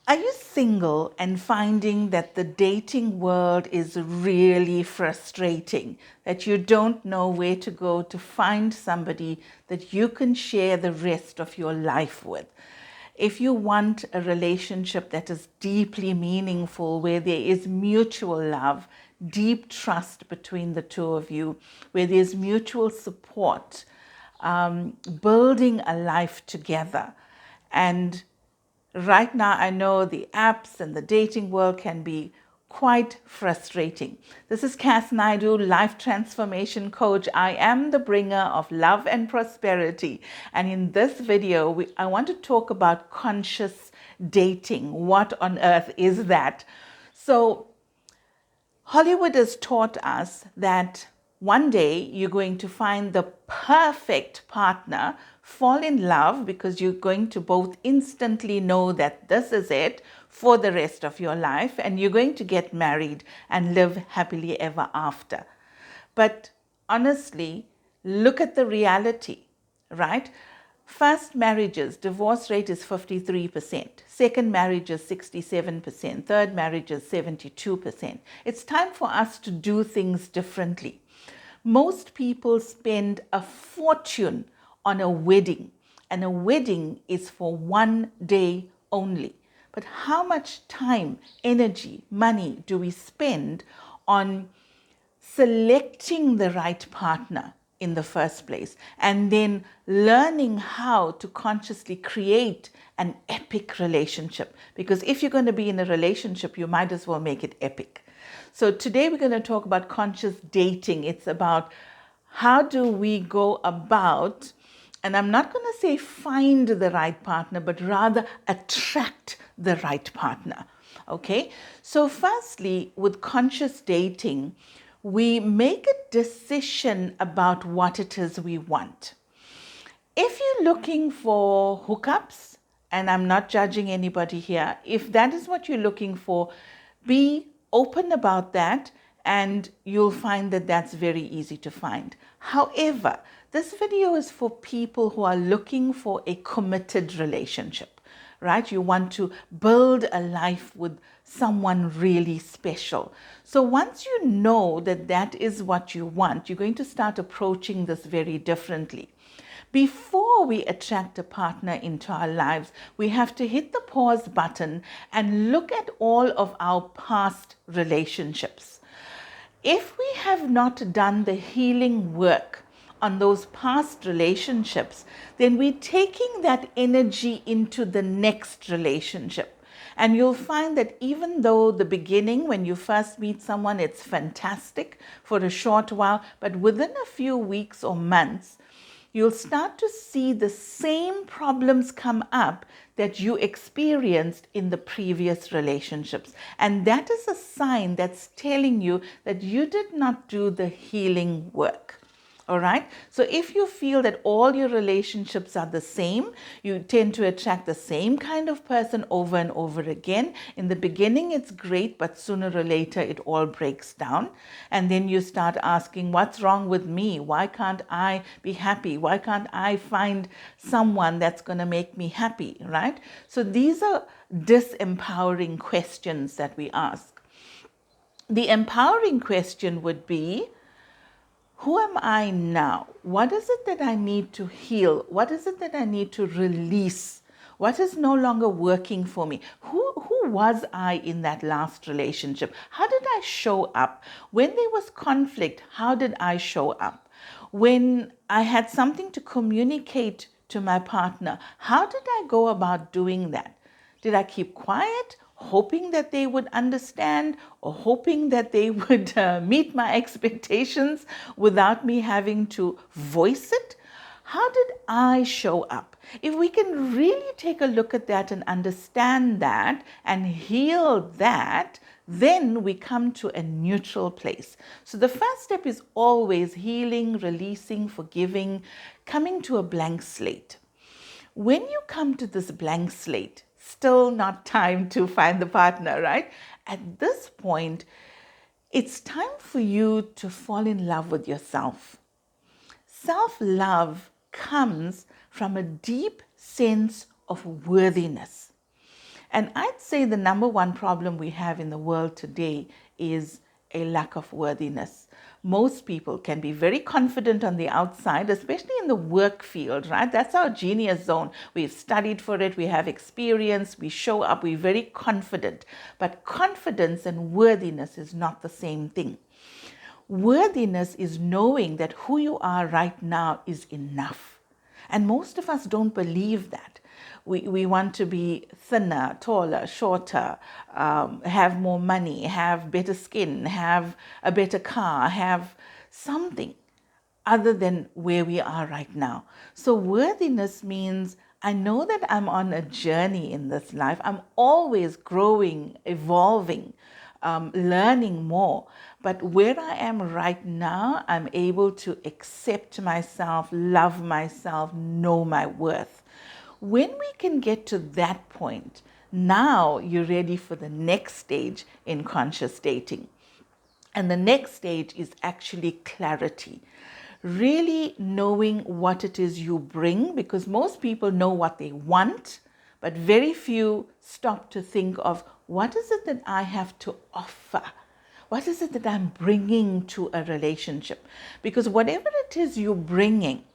Are you single and finding that the dating world is really frustrating, that you don't know where to go to find somebody that you can share the rest of your life with? If you want a relationship that is deeply meaningful, where there is mutual love, deep trust between the two of you, where there's mutual support, building a life together, and right now, I know the apps and the dating world can be quite frustrating. This is Naidoo, life transformation coach. I am the bringer of love and prosperity. And in this video, I want to talk about conscious dating. What on earth is that? So, Hollywood has taught us that one day you're going to find the perfect partner, fall in love because you're going to both instantly know that this is it for the rest of your life, and you're going to get married and live happily ever after. But honestly, look at the reality, right? First marriages, divorce rate is 53%. Second marriage is 67%. Third marriage is 72%. It's time for us to do things differently. Most people spend a fortune on a wedding, and a wedding is for one day only. But how much time, energy, money do we spend on selecting the right partner in the first place, and then learning how to consciously create an epic relationship? Because if you're going to be in a relationship, you might as well make it epic. So today we're going to talk about conscious dating. It's about how do we go about, and I'm not going to say find the right partner, but rather attract the right partner. Okay? So firstly, with conscious dating, we make a decision about what it is we want. If you're looking for hookups, and I'm not judging anybody here, if that is what you're looking for, be open about that, and you'll find that that's very easy to find. However, this video is for people who are looking for a committed relationship, right? You want to build a life with someone really special. So once you know that that is what you want, you're going to start approaching this very differently. Before we attract a partner into our lives, we have to hit the pause button and look at all of our past relationships. If we have not done the healing work on those past relationships, then we're taking that energy into the next relationship. And you'll find that even though the beginning, when you first meet someone, it's fantastic for a short while, but within a few weeks or months, you'll start to see the same problems come up that you experienced in the previous relationships. And that is a sign that's telling you that you did not do the healing work. All right. So if you feel that all your relationships are the same, you tend to attract the same kind of person over and over again. In the beginning, it's great, but sooner or later, it all breaks down. And then you start asking, what's wrong with me? Why can't I be happy? Why can't I find someone that's going to make me happy? Right. So these are disempowering questions that we ask. The empowering question would be, who am I now? What is it that I need to heal? What is it that I need to release? What is no longer working for me? Who was I in that last relationship? How did I show up? When there was conflict, how did I show up? When I had something to communicate to my partner, how did I go about doing that? Did I keep quiet, hoping that they would understand, or hoping that they would meet my expectations without me having to voice it? How did I show up? If we can really take a look at that and understand that and heal that, then we come to a neutral place. So the first step is always healing, releasing, forgiving, coming to a blank slate. When you come to this blank slate, still not time to find the partner, right? At this point, it's time for you to fall in love with yourself. Self-love comes from a deep sense of worthiness. And I'd say the number one problem we have in the world today is a lack of worthiness. Most people can be very confident on the outside, especially in the work field, right? That's our genius zone. We've studied for it, we have experience, we show up, we're very confident. But confidence and worthiness is not the same thing. Worthiness is knowing that who you are right now is enough. And most of us don't believe that. We want to be thinner, taller, shorter, have more money, have better skin, have a better car, have something other than where we are right now. So worthiness means I know that I'm on a journey in this life. I'm always growing, evolving, learning more. But where I am right now, I'm able to accept myself, love myself, know my worth. When we can get to that point, now you're ready for the next stage in conscious dating. And the next stage is actually clarity. Really knowing what it is you bring, because most people know what they want, but very few stop to think of what is it that I have to offer? What is it that I'm bringing to a relationship? Because whatever it is you're bringing,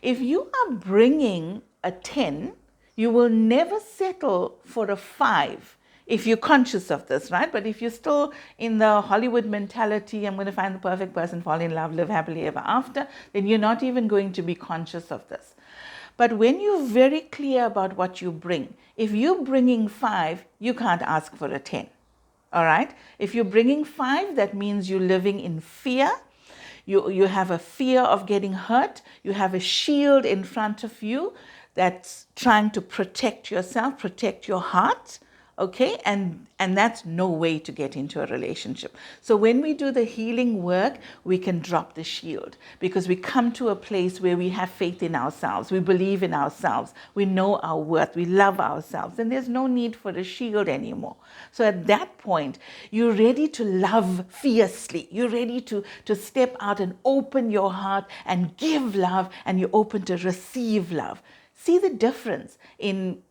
if you are bringing a 10, you will never settle for a 5 if you're conscious of this, right? But if you're still in the Hollywood mentality, I'm going to find the perfect person, fall in love, live happily ever after, then you're not even going to be conscious of this. But when you're very clear about what you bring, if you're bringing 5, you can't ask for a 10. All right? If you're bringing 5, that means you're living in fear. You have a fear of getting hurt. You have a shield in front of you that's trying to protect yourself, protect your heart. Okay, and that's no way to get into a relationship. So when we do the healing work, we can drop the shield because we come to a place where we have faith in ourselves, we believe in ourselves, we know our worth, we love ourselves, and there's no need for a shield anymore. So at that point, you're ready to love fiercely. You're ready to step out and open your heart and give love, and you're open to receive love. See the difference in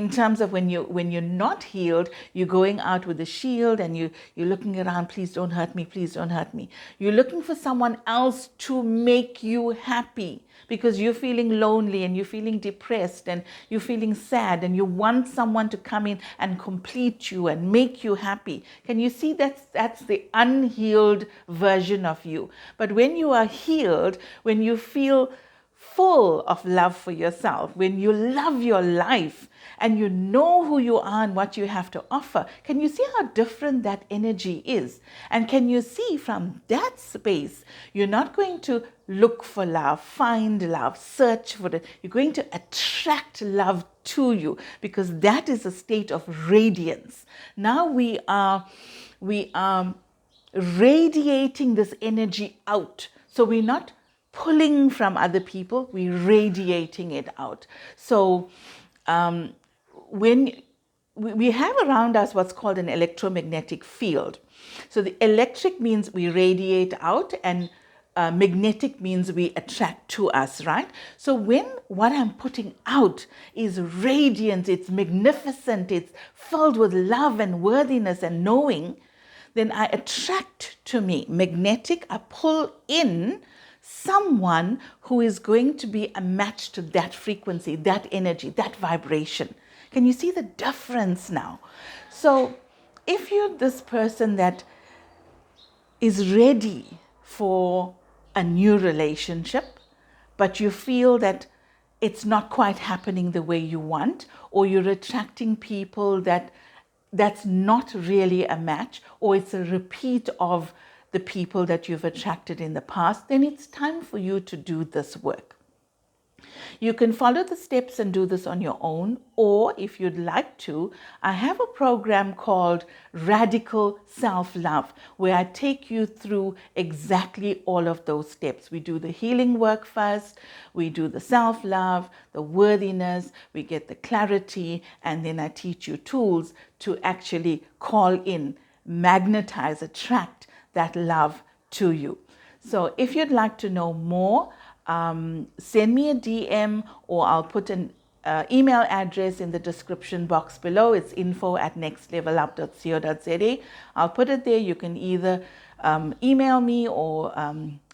terms of when you're not healed, you're going out with a shield and you're looking around, please don't hurt me, please don't hurt me. You're looking for someone else to make you happy because you're feeling lonely and you're feeling depressed and you're feeling sad and you want someone to come in and complete you and make you happy. Can you see that's the unhealed version of you? But when you are healed, when you feel full of love for yourself, when you love your life and you know who you are and what you have to offer, can you see how different that energy is? And can you see from that space, you're not going to look for love, find love, search for it. You're going to attract love to you because that is a state of radiance. Now we are radiating this energy out. So we're not pulling from other people, we're radiating it out. So when we have around us what's called an electromagnetic field. So the electric means we radiate out and magnetic means we attract to us, right? So when what I'm putting out is radiant, it's magnificent, it's filled with love and worthiness and knowing, then I attract to me magnetic, I pull in someone who is going to be a match to that frequency, that energy, that vibration. Can you see the difference now? So if you're this person that is ready for a new relationship, but you feel that it's not quite happening the way you want, or you're attracting people that's not really a match, or it's a repeat of the people that you've attracted in the past, then it's time for you to do this work. You can follow the steps and do this on your own, or if you'd like to, I have a program called Radical Self-Love, where I take you through exactly all of those steps. We do the healing work first, we do the self-love, the worthiness, we get the clarity, and then I teach you tools to actually call in, magnetize, attract that love to you. So if you'd like to know more, send me a DM or I'll put email address in the description box below. It's info@nextlevelup.co.za. I'll put it there. You can either email me or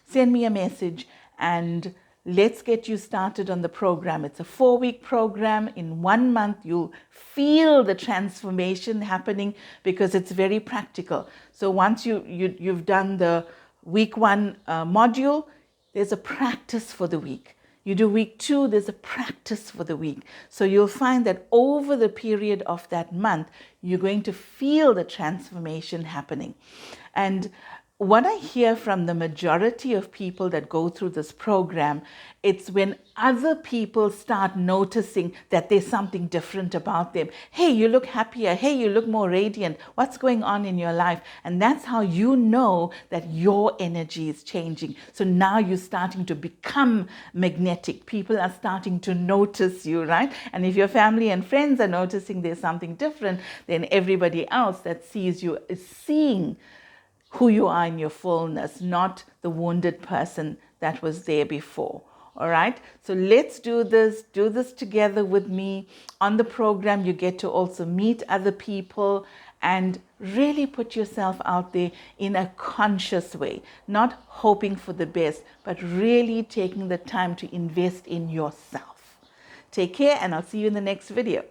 send me a message, and let's get you started on the program. It's a 4-week program. In 1 month, you'll feel the transformation happening because it's very practical. So once you've done the week 1 module, there's a practice for the week. You do week 2, there's a practice for the week. So you'll find that over the period of that month, you're going to feel the transformation happening. And what I hear from the majority of people that go through this program, it's when other people start noticing that there's something different about them. Hey, you look happier. Hey, you look more radiant. What's going on in your life? And that's how you know that your energy is changing. So now you're starting to become magnetic. People are starting to notice you, right? And if your family and friends are noticing there's something different, then everybody else that sees you is seeing who you are in your fullness, not the wounded person that was there before. All right, so let's do this together with me. On the program, you get to also meet other people and really put yourself out there in a conscious way, not hoping for the best, but really taking the time to invest in yourself. Take care, and I'll see you in the next video.